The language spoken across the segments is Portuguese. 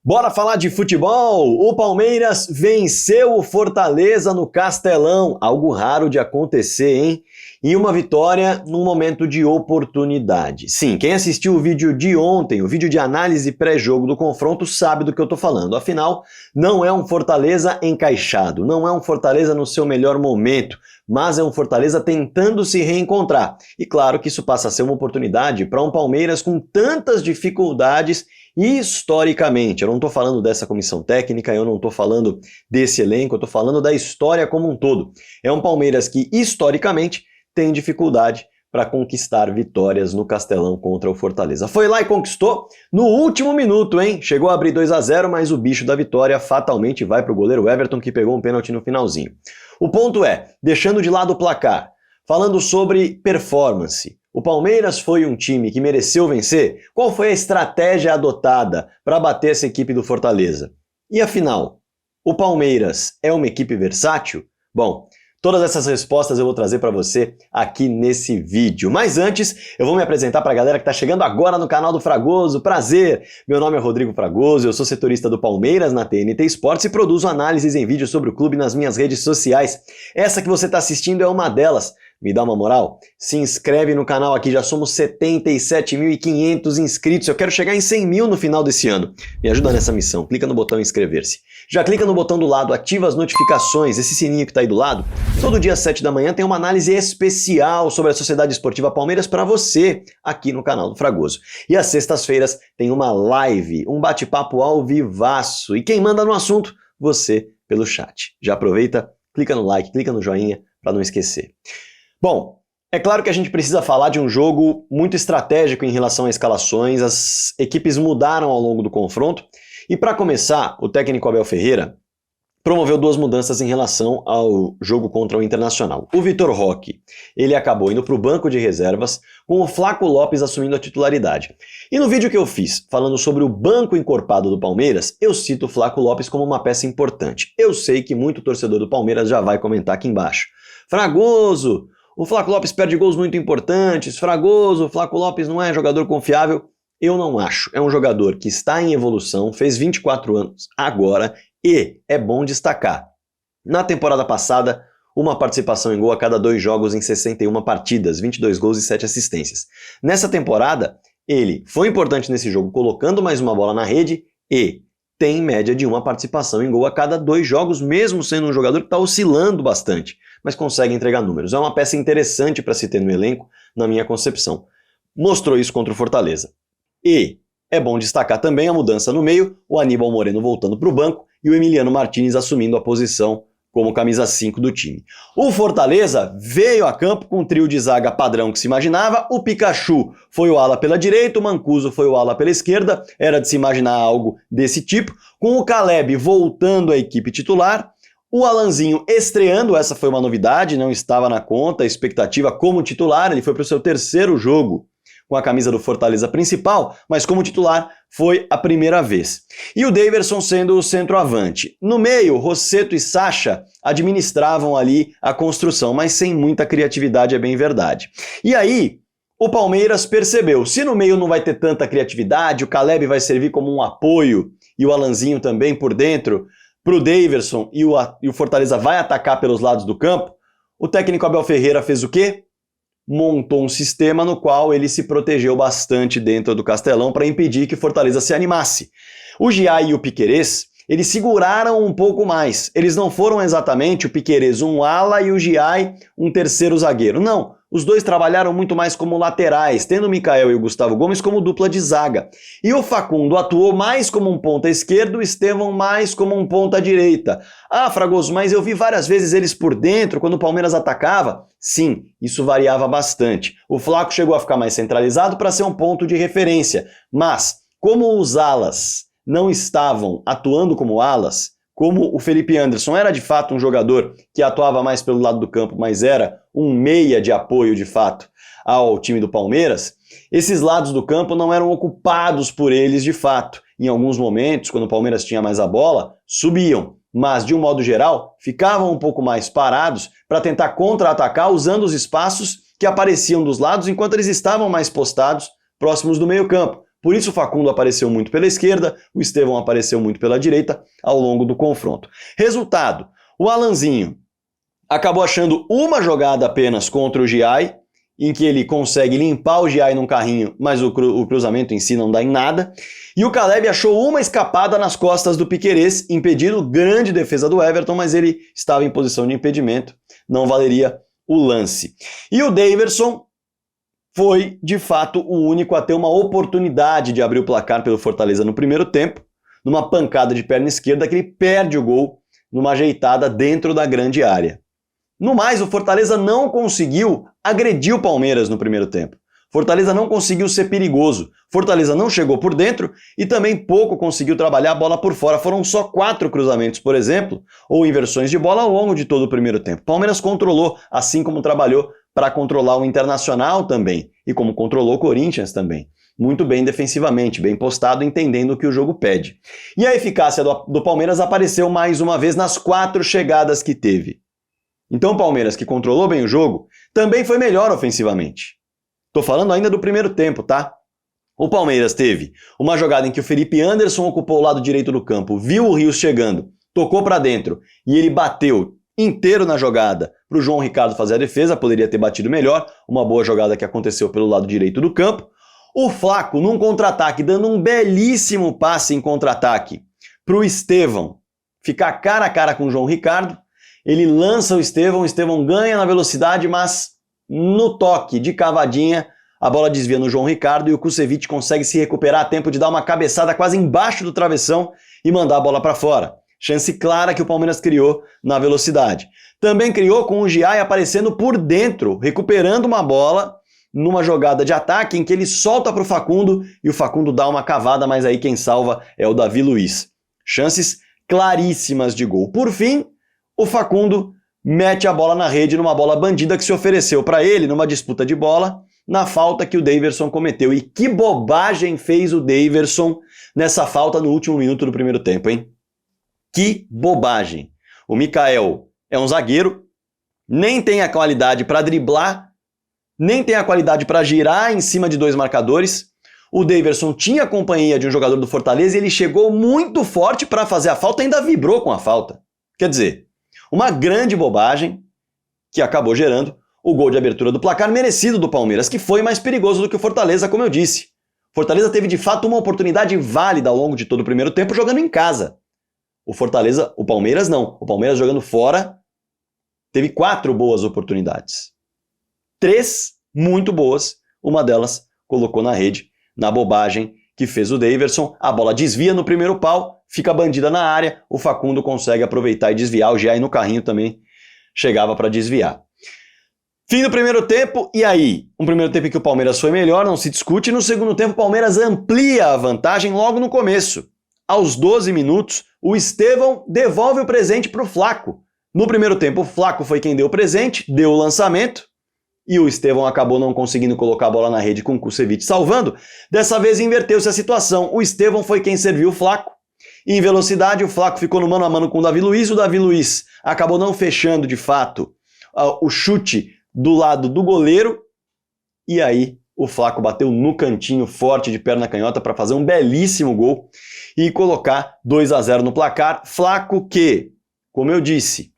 Bora falar de futebol? O Palmeiras venceu o Fortaleza no Castelão, algo raro de acontecer, hein? E uma vitória num momento de oportunidade. Sim, quem assistiu o vídeo de ontem, o vídeo de análise pré-jogo do confronto, sabe do que eu tô falando. Afinal, não é um Fortaleza encaixado, não é um Fortaleza no seu melhor momento, mas é um Fortaleza tentando se reencontrar. E claro que isso passa a ser uma oportunidade para um Palmeiras com tantas dificuldades historicamente. Eu não estou falando dessa comissão técnica, eu não estou falando desse elenco, eu estou falando da história como um todo. É um Palmeiras que, historicamente, tem dificuldade para conquistar vitórias no Castelão contra o Fortaleza. Foi lá e conquistou no último minuto, hein? Chegou a abrir 2-0, mas o bicho da vitória fatalmente vai para o goleiro Everton, que pegou um pênalti no finalzinho. O ponto é, deixando de lado o placar, falando sobre performance, o Palmeiras foi um time que mereceu vencer? Qual foi a estratégia adotada para bater essa equipe do Fortaleza? E afinal, o Palmeiras é uma equipe versátil? Bom, todas essas respostas eu vou trazer para você aqui nesse vídeo. Mas antes, eu vou me apresentar para a galera que está chegando agora no canal do Fragoso. Prazer! Meu nome é Rodrigo Fragoso, eu sou setorista do Palmeiras na TNT Sports e produzo análises em vídeo sobre o clube nas minhas redes sociais. Essa que você está assistindo é uma delas. Me dá uma moral? Se inscreve no canal aqui, já somos 77.500 inscritos. Eu quero chegar em 100 mil no final desse ano. Me ajuda nessa missão, clica no botão inscrever-se. Já clica no botão do lado, ativa as notificações, esse sininho que tá aí do lado. Todo dia às 7 da manhã tem uma análise especial sobre a Sociedade Esportiva Palmeiras para você, aqui no canal do Fragoso. E às sextas-feiras tem uma live, um bate-papo ao vivaço. E quem manda no assunto? Você, pelo chat. Já aproveita, clica no like, clica no joinha para não esquecer. Bom, é claro que a gente precisa falar de um jogo muito estratégico em relação a escalações, as equipes mudaram ao longo do confronto, e para começar, o técnico Abel Ferreira promoveu duas mudanças em relação ao jogo contra o Internacional. O Vitor Roque, ele acabou indo para o banco de reservas, com o Flaco Lopes assumindo a titularidade. E no vídeo que eu fiz, falando sobre o banco encorpado do Palmeiras, eu cito o Flaco Lopes como uma peça importante. Eu sei que muito torcedor do Palmeiras já vai comentar aqui embaixo. Fragoso! O Flaco Lopes perde gols muito importantes. Fragoso, o Flaco Lopes não é jogador confiável. Eu não acho. É um jogador que está em evolução, fez 24 anos agora e é bom destacar. Na temporada passada, uma participação em gol a cada 2 jogos em 61 partidas, 22 gols e 7 assistências. Nessa temporada, ele foi importante nesse jogo, colocando mais uma bola na rede e tem média de uma participação em gol a cada 2 jogos, mesmo sendo um jogador que está oscilando bastante, mas consegue entregar números. É uma peça interessante para se ter no elenco, na minha concepção. Mostrou isso contra o Fortaleza. E é bom destacar também a mudança no meio, o Aníbal Moreno voltando para o banco e o Emiliano Martínez assumindo a posição como camisa 5 do time. O Fortaleza veio a campo com um trio de zaga padrão que se imaginava, o Pikachu foi o ala pela direita, o Mancuso foi o ala pela esquerda, era de se imaginar algo desse tipo, com o Caleb voltando à equipe titular, o Alanzinho estreando, essa foi uma novidade, não estava na conta, a expectativa como titular, ele foi para o seu 3º jogo com a camisa do Fortaleza principal, mas como titular foi a primeira vez. E o Daverson sendo o centroavante. No meio, Rossetto e Sacha administravam ali a construção, mas sem muita criatividade, é bem verdade. E aí, o Palmeiras percebeu, se no meio não vai ter tanta criatividade, o Caleb vai servir como um apoio, e o Alanzinho também por dentro, para o Daverson, e o Fortaleza vai atacar pelos lados do campo, o técnico Abel Ferreira fez o quê? Montou um sistema no qual ele se protegeu bastante dentro do Castelão para impedir que Fortaleza se animasse. O Giai e o Piquerez, eles seguraram um pouco mais. Eles não foram exatamente o Piquerez um ala e o Giai um 3º zagueiro. Não, os dois trabalharam muito mais como laterais, tendo o Mikael e o Gustavo Gomes como dupla de zaga. E o Facundo atuou mais como um ponta esquerdo, o Estevão mais como um ponta direita. Ah, Fragoso, mas eu vi várias vezes eles por dentro quando o Palmeiras atacava. Sim, isso variava bastante. O Flaco chegou a ficar mais centralizado para ser um ponto de referência. Mas, como os alas não estavam atuando como alas, como o Felipe Anderson era de fato um jogador que atuava mais pelo lado do campo, mas era um meia de apoio de fato ao time do Palmeiras, esses lados do campo não eram ocupados por eles de fato. Em alguns momentos, quando o Palmeiras tinha mais a bola, subiam, mas de um modo geral, ficavam um pouco mais parados para tentar contra-atacar usando os espaços que apareciam dos lados enquanto eles estavam mais postados próximos do meio-campo. Por isso o Facundo apareceu muito pela esquerda, o Estevão apareceu muito pela direita ao longo do confronto. Resultado, o Alanzinho acabou achando uma jogada apenas contra o Giai, em que ele consegue limpar o Giai num carrinho, mas o cruzamento em si não dá em nada. E o Caleb achou uma escapada nas costas do Piquerez, impedido, grande defesa do Everton, mas ele estava em posição de impedimento, não valeria o lance. E o Daverson foi, de fato, o único a ter uma oportunidade de abrir o placar pelo Fortaleza no primeiro tempo, numa pancada de perna esquerda que ele perde o gol numa ajeitada dentro da grande área. No mais, o Fortaleza não conseguiu agredir o Palmeiras no primeiro tempo. Fortaleza não conseguiu ser perigoso. Fortaleza não chegou por dentro e também pouco conseguiu trabalhar a bola por fora. Foram só 4 cruzamentos, por exemplo, ou inversões de bola ao longo de todo o primeiro tempo. Palmeiras controlou, assim como trabalhou para controlar o Internacional também, e como controlou o Corinthians também. Muito bem defensivamente, bem postado, entendendo o que o jogo pede. E a eficácia do Palmeiras apareceu mais uma vez nas 4 chegadas que teve. Então o Palmeiras, que controlou bem o jogo, também foi melhor ofensivamente. Tô falando ainda do primeiro tempo, tá? O Palmeiras teve uma jogada em que o Felipe Anderson ocupou o lado direito do campo, viu o Rios chegando, tocou para dentro e ele bateu inteiro na jogada para o João Ricardo fazer a defesa, poderia ter batido melhor, uma boa jogada que aconteceu pelo lado direito do campo. O Flaco, num contra-ataque, dando um belíssimo passe em contra-ataque para o Estevão ficar cara a cara com o João Ricardo. Ele lança o Estevão ganha na velocidade, mas no toque de cavadinha, a bola desvia no João Ricardo e o Kusevich consegue se recuperar a tempo de dar uma cabeçada quase embaixo do travessão e mandar a bola para fora. Chance clara que o Palmeiras criou na velocidade. Também criou com o Giai aparecendo por dentro, recuperando uma bola numa jogada de ataque em que ele solta para o Facundo e o Facundo dá uma cavada, mas aí quem salva é o Davi Luiz. Chances claríssimas de gol. Por fim, o Facundo mete a bola na rede numa bola bandida que se ofereceu para ele numa disputa de bola, na falta que o Daverson cometeu. E que bobagem fez o Daverson nessa falta no último minuto do primeiro tempo, hein? Que bobagem! O Mikael é um zagueiro, nem tem a qualidade para driblar, nem tem a qualidade para girar em cima de 2 marcadores. O Daverson tinha a companhia de um jogador do Fortaleza e ele chegou muito forte para fazer a falta e ainda vibrou com a falta. Quer dizer, uma grande bobagem que acabou gerando o gol de abertura do placar merecido do Palmeiras, que foi mais perigoso do que o Fortaleza, como eu disse. Fortaleza teve de fato uma oportunidade válida ao longo de todo o primeiro tempo jogando em casa. O Palmeiras não. O Palmeiras jogando fora teve 4 boas oportunidades. 3 muito boas, uma delas colocou na rede, na bobagem que fez o Daverson. A bola desvia no primeiro pau, fica bandida na área, o Facundo consegue aproveitar e desviar, o Giai no carrinho também chegava para desviar. Fim do primeiro tempo, e aí? Um primeiro tempo em que o Palmeiras foi melhor, não se discute, e no segundo tempo o Palmeiras amplia a vantagem logo no começo. Aos 12 minutos, o Estevão devolve o presente para o Flaco. No primeiro tempo, o Flaco foi quem deu o presente, deu o lançamento, e o Estevão acabou não conseguindo colocar a bola na rede com o Kusevich salvando. Dessa vez inverteu-se a situação. O Estevão foi quem serviu o Flaco. Em velocidade, o Flaco ficou no mano a mano com o Davi Luiz. O Davi Luiz acabou não fechando, de fato, o chute do lado do goleiro. E aí, o Flaco bateu no cantinho forte de perna canhota para fazer um belíssimo gol e colocar 2-0 no placar. Flaco que, como eu disse,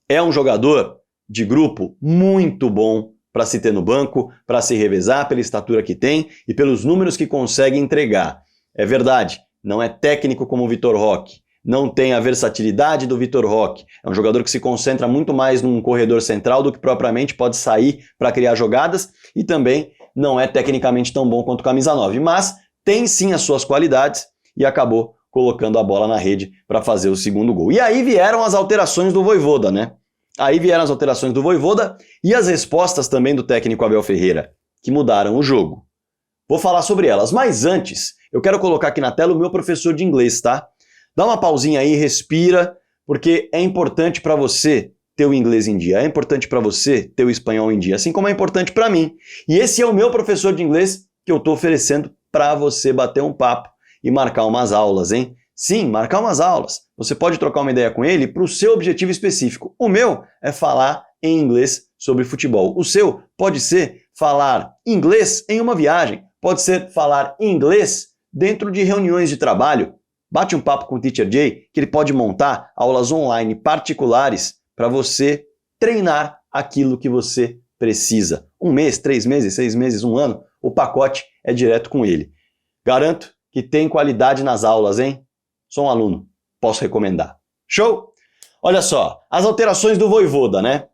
é um jogador de grupo muito bom para se ter no banco, para se revezar pela estatura que tem e pelos números que consegue entregar. É verdade, não é técnico como o Vitor Roque, não tem a versatilidade do Vitor Roque. É um jogador que se concentra muito mais num corredor central do que propriamente pode sair para criar jogadas e também não é tecnicamente tão bom quanto o camisa 9, mas tem sim as suas qualidades e acabou colocando a bola na rede para fazer o segundo gol. E aí vieram as alterações do Vojvoda, né? Aí vieram as alterações do Vojvoda e as respostas também do técnico Abel Ferreira, que mudaram o jogo. Vou falar sobre elas, mas antes, eu quero colocar aqui na tela o meu professor de inglês, tá? Dá uma pausinha aí, respira, porque é importante para você ter o inglês em dia, é importante para você ter o espanhol em dia, assim como é importante para mim. E esse é o meu professor de inglês que eu estou oferecendo para você bater um papo e marcar umas aulas, hein? Sim, marcar umas aulas. Você pode trocar uma ideia com ele para o seu objetivo específico. O meu é falar em inglês sobre futebol. O seu pode ser falar inglês em uma viagem, pode ser falar inglês dentro de reuniões de trabalho. Bate um papo com o Teacher Jay, que ele pode montar aulas online particulares para você treinar aquilo que você precisa. 1 mês, 3 meses, 6 meses, 1 ano, o pacote é direto com ele. Garanto que tem qualidade nas aulas, hein? Sou um aluno, posso recomendar. Show? Olha só, as alterações do Vojvoda, né?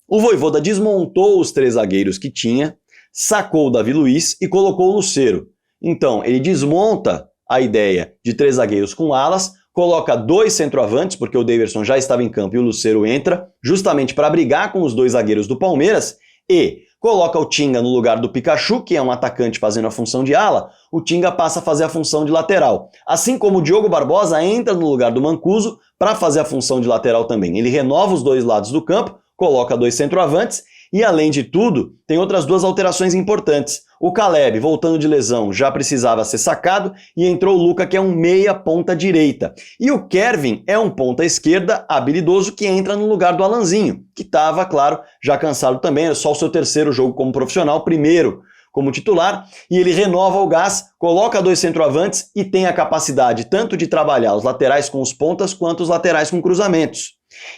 O Vojvoda desmontou os 3 zagueiros que tinha, sacou o Davi Luiz e colocou o Lucero. Então, ele desmonta a ideia de 3 zagueiros com alas, coloca 2 centroavantes, porque o Daverson já estava em campo e o Lucero entra, justamente para brigar com os 2 zagueiros do Palmeiras, e coloca o Tinga no lugar do Pikachu, que é um atacante fazendo a função de ala, o Tinga passa a fazer a função de lateral. Assim como o Diogo Barbosa entra no lugar do Mancuso para fazer a função de lateral também. Ele renova os 2 lados do campo, coloca 2 centroavantes e, além de tudo, tem outras 2 alterações importantes. O Caleb, voltando de lesão, já precisava ser sacado e entrou o Luca, que é um meia ponta direita. E o Kervin é um ponta esquerda habilidoso que entra no lugar do Alanzinho, que estava, claro, já cansado também, era só o seu 3º jogo como profissional, primeiro como titular, e ele renova o gás, coloca 2 centroavantes e tem a capacidade tanto de trabalhar os laterais com os pontas quanto os laterais com cruzamentos.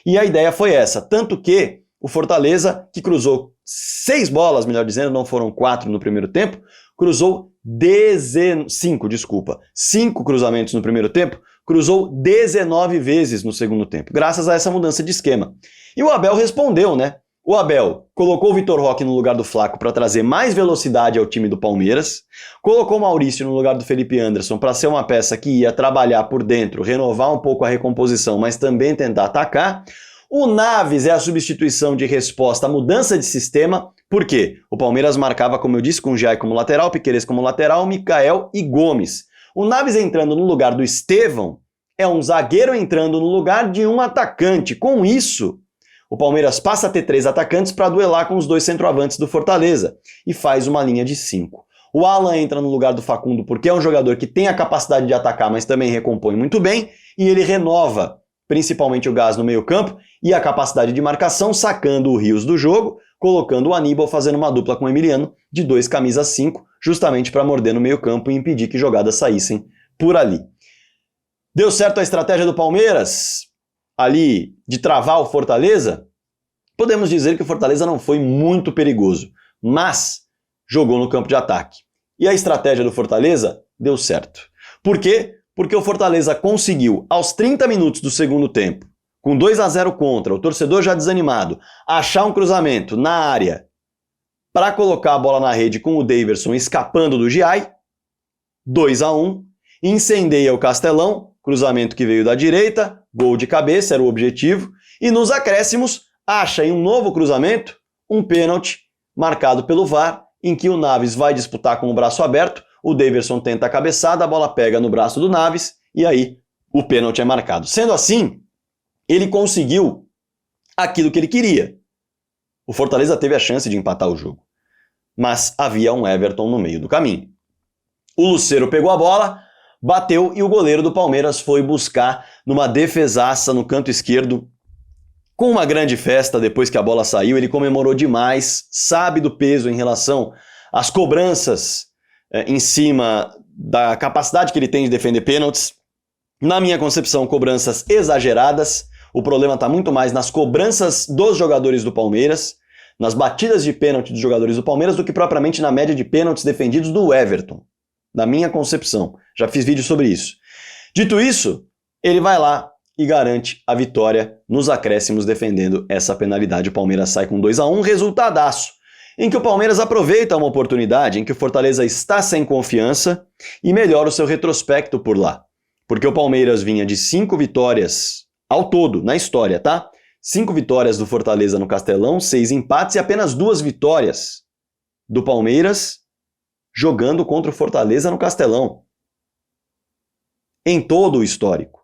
E a ideia foi essa, tanto que o Fortaleza, que cruzou 6 bolas, melhor dizendo, não foram 4 no primeiro tempo, cruzou 5 cruzamentos no primeiro tempo, cruzou 19 vezes no segundo tempo, graças a essa mudança de esquema. E o Abel respondeu, né? O Abel colocou o Vitor Roque no lugar do Flaco para trazer mais velocidade ao time do Palmeiras, colocou o Maurício no lugar do Felipe Anderson para ser uma peça que ia trabalhar por dentro, renovar um pouco a recomposição, mas também tentar atacar. O Naves é a substituição de resposta à mudança de sistema, porque o Palmeiras marcava, como eu disse, com o Jai como lateral, Piquerez como lateral, Mikael e Gomes. O Naves entrando no lugar do Estevão é um zagueiro entrando no lugar de um atacante. Com isso, o Palmeiras passa a ter 3 atacantes para duelar com os 2 centroavantes do Fortaleza e faz uma linha de 5. O Alan entra no lugar do Facundo porque é um jogador que tem a capacidade de atacar, mas também recompõe muito bem, e ele renova principalmente o gás no meio-campo e a capacidade de marcação, sacando o Rios do jogo, colocando o Aníbal fazendo uma dupla com o Emiliano de 2 camisas 5, justamente para morder no meio-campo e impedir que jogadas saíssem por ali. Deu certo a estratégia do Palmeiras ali de travar o Fortaleza? Podemos dizer que o Fortaleza não foi muito perigoso, mas jogou no campo de ataque. E a estratégia do Fortaleza deu certo. Por quê? Porque o Fortaleza conseguiu, aos 30 minutos do segundo tempo, com 2-0 contra, o torcedor já desanimado, achar um cruzamento na área para colocar a bola na rede com o Daverson escapando do Giai, 2-1, incendeia o Castelão, cruzamento que veio da direita, gol de cabeça, era o objetivo, e nos acréscimos acha em um novo cruzamento um pênalti marcado pelo VAR, em que o Naves vai disputar com o braço aberto, o Daverson tenta a cabeçada, a bola pega no braço do Naves e aí o pênalti é marcado. Sendo assim, ele conseguiu aquilo que ele queria. O Fortaleza teve a chance de empatar o jogo, mas havia um Everton no meio do caminho. O Lucero pegou a bola, bateu e o goleiro do Palmeiras foi buscar numa defesaça no canto esquerdo. Com uma grande festa, depois que a bola saiu, ele comemorou demais, sabe do peso em relação às cobranças em cima da capacidade que ele tem de defender pênaltis. Na minha concepção, cobranças exageradas. O problema está muito mais nas cobranças dos jogadores do Palmeiras, nas batidas de pênalti dos jogadores do Palmeiras, do que propriamente na média de pênaltis defendidos do Everton. Na minha concepção. Já fiz vídeo sobre isso. Dito isso, ele vai lá e garante a vitória nos acréscimos defendendo essa penalidade. O Palmeiras sai com 2-1, resultadaço, em que o Palmeiras aproveita uma oportunidade em que o Fortaleza está sem confiança e melhora o seu retrospecto por lá. Porque o Palmeiras vinha de 5 vitórias ao todo, na história, tá? 5 vitórias do Fortaleza no Castelão, 6 empates e apenas 2 vitórias do Palmeiras jogando contra o Fortaleza no Castelão. Em todo o histórico.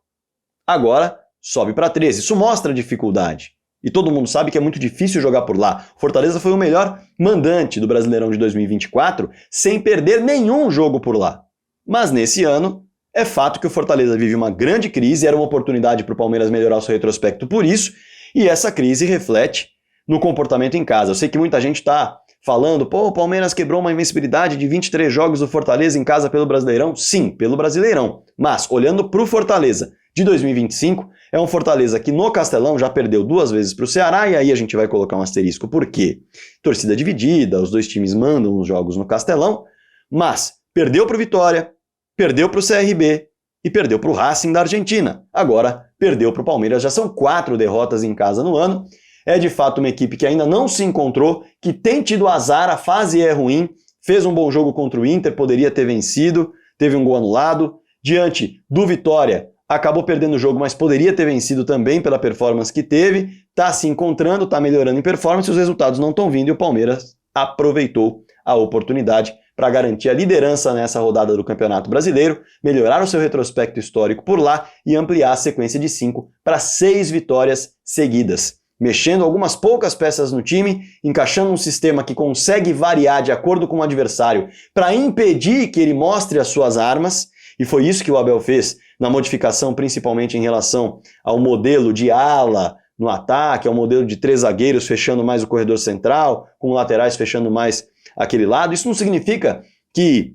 Agora sobe para 13. Isso mostra a dificuldade. E todo mundo sabe que é muito difícil jogar por lá. Fortaleza foi o melhor mandante do Brasileirão de 2024, sem perder nenhum jogo por lá. Mas nesse ano, é fato que o Fortaleza vive uma grande crise, era uma oportunidade para o Palmeiras melhorar o seu retrospecto por isso, e essa crise reflete no comportamento em casa. Eu sei que muita gente está falando, pô, o Palmeiras quebrou uma invencibilidade de 23 jogos do Fortaleza em casa pelo Brasileirão. Sim, pelo Brasileirão. Mas, olhando para o Fortaleza de 2025, é um Fortaleza que no Castelão já perdeu 2 vezes para o Ceará, e aí a gente vai colocar um asterisco. Por quê? Torcida dividida, os dois times mandam os jogos no Castelão, mas perdeu para o Vitória, perdeu para o CRB e perdeu para o Racing da Argentina. Agora, perdeu para o Palmeiras, já são 4 derrotas em casa no ano. É de fato uma equipe que ainda não se encontrou, que tem tido azar, a fase é ruim, fez um bom jogo contra o Inter, poderia ter vencido, teve um gol anulado. Diante do Vitória, acabou perdendo o jogo, mas poderia ter vencido também pela performance que teve. Está se encontrando, está melhorando em performance, os resultados não estão vindo e o Palmeiras aproveitou a oportunidade para garantir a liderança nessa rodada do Campeonato Brasileiro, melhorar o seu retrospecto histórico por lá e ampliar a sequência de 5 para 6 vitórias seguidas. Mexendo algumas poucas peças no time, encaixando um sistema que consegue variar de acordo com o adversário para impedir que ele mostre as suas armas, e foi isso que o Abel fez na modificação, principalmente em relação ao modelo de ala no ataque, ao modelo de 3 zagueiros fechando mais o corredor central, com laterais fechando mais aquele lado. Isso não significa que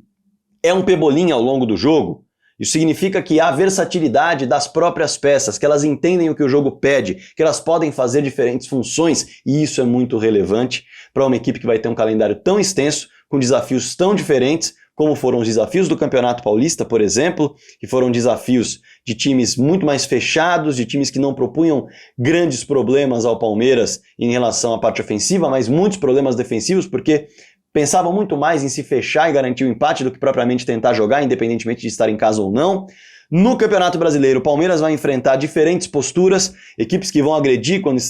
é um pebolim ao longo do jogo. Isso significa que há versatilidade das próprias peças, que elas entendem o que o jogo pede, que elas podem fazer diferentes funções, e isso é muito relevante para uma equipe que vai ter um calendário tão extenso, com desafios tão diferentes, como foram os desafios do Campeonato Paulista, por exemplo, que foram desafios de times muito mais fechados, de times que não propunham grandes problemas ao Palmeiras em relação à parte ofensiva, mas muitos problemas defensivos, porque pensavam muito mais em se fechar e garantir o empate do que propriamente tentar jogar, independentemente de estar em casa ou não. No Campeonato Brasileiro, o Palmeiras vai enfrentar diferentes posturas, equipes que vão agredir quando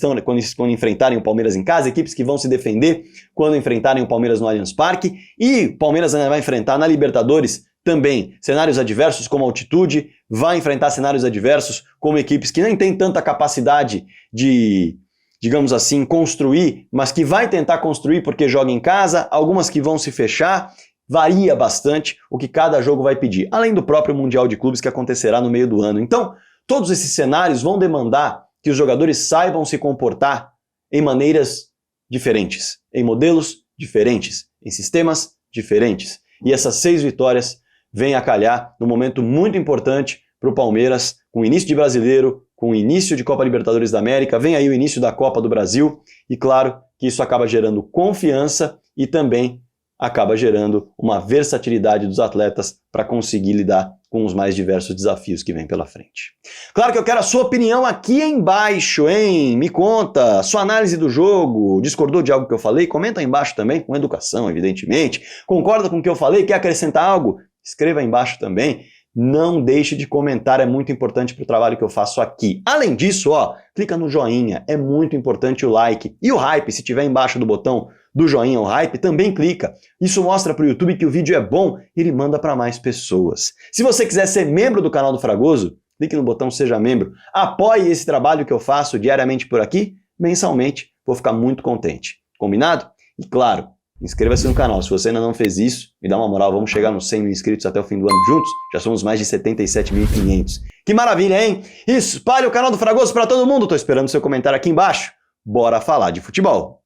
enfrentarem o Palmeiras em casa, equipes que vão se defender quando enfrentarem o Palmeiras no Allianz Parque, e o Palmeiras ainda vai enfrentar na Libertadores também cenários adversos como altitude, vai enfrentar cenários adversos como equipes que nem têm tanta capacidade de, digamos assim, construir, mas que vai tentar construir porque joga em casa, algumas que vão se fechar. Varia bastante o que cada jogo vai pedir, além do próprio Mundial de Clubes que acontecerá no meio do ano. Então, todos esses cenários vão demandar que os jogadores saibam se comportar em maneiras diferentes, em modelos diferentes, em sistemas diferentes. E essas 6 vitórias vêm a calhar num momento muito importante para o Palmeiras, com o início de Brasileiro, com o início de Copa Libertadores da América, vem aí o início da Copa do Brasil, e claro que isso acaba gerando confiança e também acaba gerando uma versatilidade dos atletas para conseguir lidar com os mais diversos desafios que vêm pela frente. Claro que eu quero a sua opinião aqui embaixo, hein? Me conta, sua análise do jogo, discordou de algo que eu falei? Comenta aí embaixo também, com educação, evidentemente. Concorda com o que eu falei? Quer acrescentar algo? Escreva aí embaixo também. Não deixe de comentar, é muito importante para o trabalho que eu faço aqui. Além disso, clica no joinha, é muito importante o like. E o hype, se tiver embaixo do botão do joinha, o hype, também clica. Isso mostra para o YouTube que o vídeo é bom e ele manda para mais pessoas. Se você quiser ser membro do canal do Fragoso, clique no botão Seja Membro. Apoie esse trabalho que eu faço diariamente por aqui, mensalmente. Vou ficar muito contente. Combinado? E claro, inscreva-se no canal. Se você ainda não fez isso, me dá uma moral. Vamos chegar nos 100 mil inscritos até o fim do ano juntos. Já somos mais de 77.500. Que maravilha, hein? Espalhe o canal do Fragoso para todo mundo. Tô esperando seu comentário aqui embaixo. Bora falar de futebol.